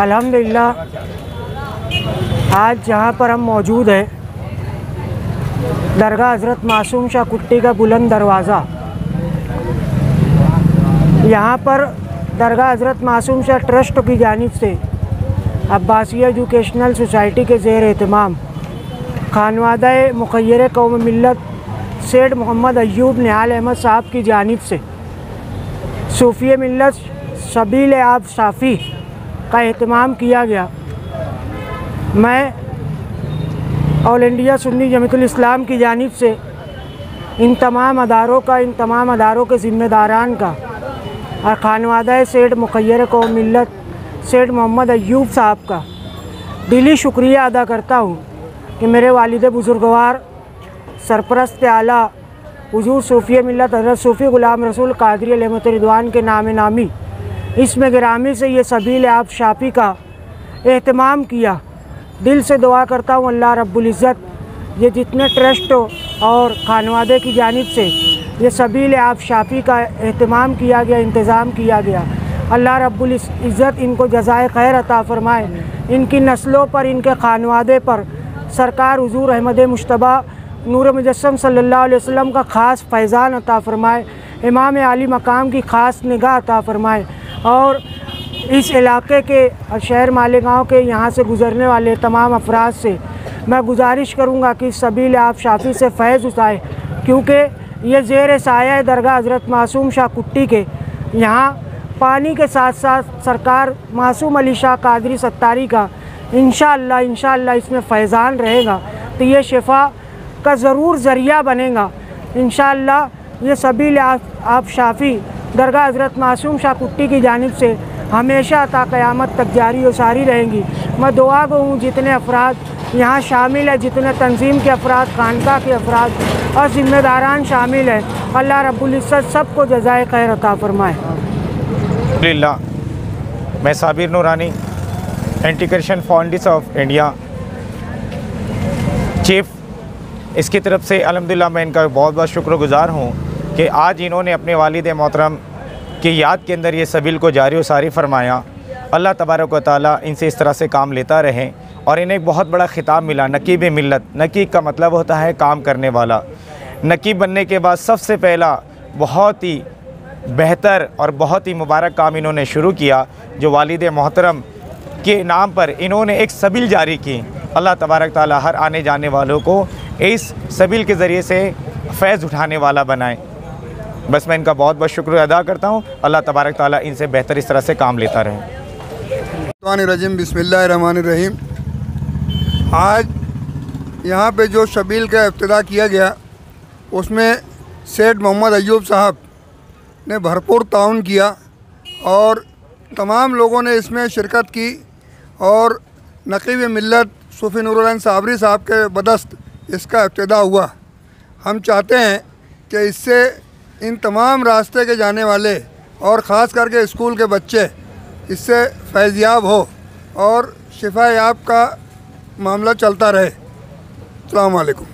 अल्हम्दुलिल्लाह आज जहाँ पर हम मौजूद हैं दरगाह हज़रत मासूम शाह कुट्टी का बुलंद दरवाज़ा, यहाँ पर दरगाह हज़रत मासूम शाह ट्रस्ट की जानिब से अब्बासी एजुकेशनल सोसाइटी के ज़ेर एहतमाम खानवादा मुखय्यर कौम मिल्लत सेठ मोहम्मद अय्यूब निहाल अहमद साहब की जानिब से सूफ़ी मिल्लत सबील आप शाफ़ी का एहतमाम किया गया। मैं ऑल इंडिया सुन्नी जमीयतुल इस्लाम की जानिब से इन तमाम अदारों के ज़िम्मेदारान का और खानवादा सेठ मुखय्यर कौम मिल्लत सेठ मोहम्मद अय्यूब साहब का दिली शुक्रिया अदा करता हूँ कि मेरे वालिद बुज़ुर्गवार सरपरस्त आला हुज़ूर सूफ़ी मिल्लत हज़रत सूफ़ी ग़ुलाम रसूल क़ादरी अलैहि रिदवान के नामी इसमें गिरामी से ये सबील आप शाफ़ी का एहतमाम किया। दिल से दुआ करता हूँ अल्लाह रब्बुल इज़्ज़त ये जितने ट्रस्ट और खानवादे की जानिब से ये सबील आप शाफ़ी का एहतमाम किया गया, इंतज़ाम किया गया, अल्लाह रब्बुल इज़्ज़त इनको जज़ाए खैर अता फ़रमाए। इनकी नस्लों पर, इनके खानवादे पर सरकार हुज़ूर अहमद मुश्तबा नूर मुजस्सम सल्लल्लाहु अलैहि वसल्लम का ख़ास फैज़ान अता फ़रमाए, इमाम आली मकाम की ख़ास निगाह अता फ़रमाए और इस इलाके के और शहर मालेगांव के यहाँ से गुज़रने वाले तमाम अफराद से मैं गुजारिश करूँगा कि सबील आप शाफ़ी से फ़ैज़ उठाए, क्योंकि ये ज़ेर साया दरगाह हज़रत मासूम शाह कुट्टी के यहाँ पानी के साथ साथ सरकार मासूम अली शाह कादरी सत्तारी का इंशाअल्लाह इसमें फैज़ान रहेगा तो ये शिफा का ज़रूर ज़रिया बनेगा। इंशाअल्लाह ये सबील आप शाफ़ी दरगाह हज़रत मासूम शाह कुट्टी की जानिब से हमेशा ता क़यामत तक जारी और सारी रहेंगी। मैं दुआ गो हूँ जितने अफराद यहाँ शामिल है, जितने तंजीम के अफराद, खानका के अफराद और ज़िम्मेदारान शामिल हैं, अल्लाह रब्बुल इज़्ज़त सबको जज़ाए खैर अता फ़रमाए। अल्हम्दुलिल्लाह, मैं साबिर नूरानी anti corruption foundation of India chief, इसकी तरफ से अल्हम्दुलिल्लाह मैं इनका बहुत बहुत शुक्रगुज़ार हूँ कि आज इन्होंने अपने वालिद मोहतरम की याद के अंदर ये सबील को जारी व सारी फरमाया। अल्लाह तबारक व तआला इनसे इस तरह से काम लेता रहे और इन्हें एक बहुत बड़ा ख़िताब मिला नकीब मिल्लत। नकीब का मतलब होता है काम करने वाला। नकीब बनने के बाद सबसे पहला बहुत ही बेहतर और बहुत ही मुबारक काम इन्होंने शुरू किया, जो वालिद मोहतरम के नाम पर इन्होंने एक सबील जारी की। अल्लाह तबारक तआला हर आने जाने वालों को इस सबील के ज़रिए से फ़ैज़ उठाने वाला बनाए। बस मैं इनका बहुत बहुत शुक्र अदा करता हूँ। अल्लाह तबारक तआला इनसे बेहतर इस तरह से काम लेता रहे। रजीम बिस्मिल्लाहिर्रहमानिर्रहीम। आज यहाँ पे जो सबील का इब्तिदा किया गया उसमें सेठ मोहम्मद अय्यूब साहब ने भरपूर ताउन किया और तमाम लोगों ने इसमें शिरकत की और नकीब मिल्लत सूफ़ी नूरुल साबरी साहब के बदस्त इसका इब्तिदा हुआ। हम चाहते हैं कि इससे इन तमाम रास्ते के जाने वाले और ख़ास करके स्कूल के बच्चे इससे फैज़याब हो और शिफा याब का मामला चलता रहे। अस्सलाम वालेकुम।